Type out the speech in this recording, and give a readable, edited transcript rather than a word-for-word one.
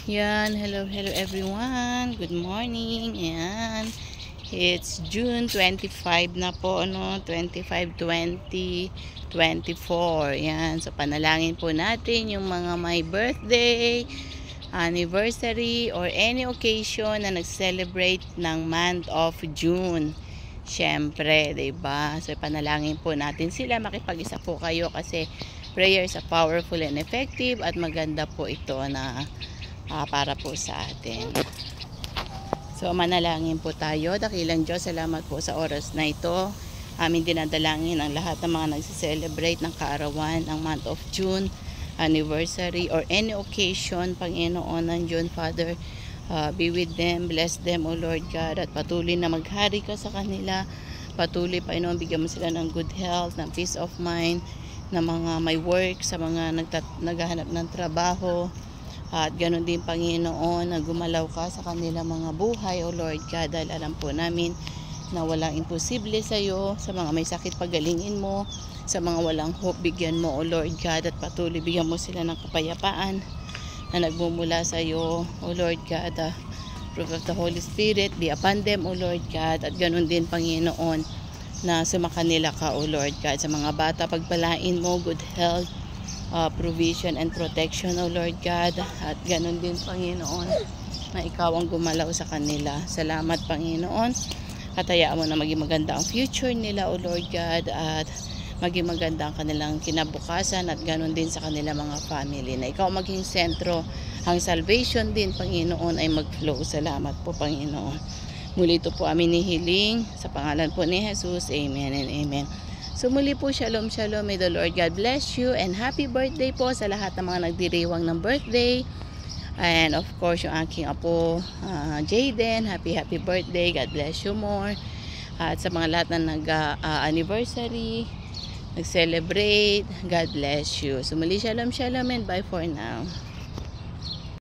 Yan, hello everyone. Good morning. Yan. It's June 25 na po, no? 25, 2024. Yan. So, panalangin po natin yung mga may birthday, anniversary, or any occasion na nag-celebrate ng month of June. Siyempre, diba? So, panalangin po natin sila. Makipag-isa po kayo kasi prayer is powerful and effective at maganda po ito na para po sa atin. So manalangin po tayo. Dakilang Diyos, salamat po sa oras na ito. Amin dinadalangin ang lahat ng mga nagse-celebrate ng kaarawan ng month of June, anniversary or any occasion, Panginoon ng June, Father. Be with them, bless them, O Lord God, at patuloy na maghari ka sa kanila. Patuloy, Panginoon, bigyan mo sila ng good health, ng peace of mind, na mga may work, sa mga naghahanap ng trabaho. At ganoon din, Panginoon, na gumalaw ka sa kanila mga buhay, O Lord God, dahil alam po namin na walang imposible sa iyo. Sa mga may sakit, pagalingin mo. Sa mga walang hope, bigyan mo, O Lord God, at patuloy bigyan mo sila ng kapayapaan na nagmumula sa iyo, O Lord God. Fruit of the Holy Spirit be upon them, O Lord God, at ganoon din, Panginoon, na sumakanila ka, O Lord God. Sa mga bata, pagpalain mo, good health, provision and protection, O Lord God. At ganun din, Panginoon, na ikaw ang gumalaw sa kanila. Salamat, Panginoon. At hayaan mo na maging maganda ang future nila, O Lord God. At maging maganda ang kanilang kinabukasan. At ganun din sa kanila mga family. Na ikaw maging sentro. Ang salvation din, Panginoon, ay mag-flow. Salamat po, Panginoon. Muli ito po amin nihiling. Sa pangalan po ni Jesus. Amen and amen. So muli po, shalom, shalom. May the Lord God bless you. And happy birthday po sa lahat ng mga nagdiriwang ng birthday. And of course, yung aking apo, Jaden. Happy birthday. God bless you more. At sa mga lahat na nag-anniversary, nag-celebrate, God bless you. So muli, shalom, shalom and bye for now.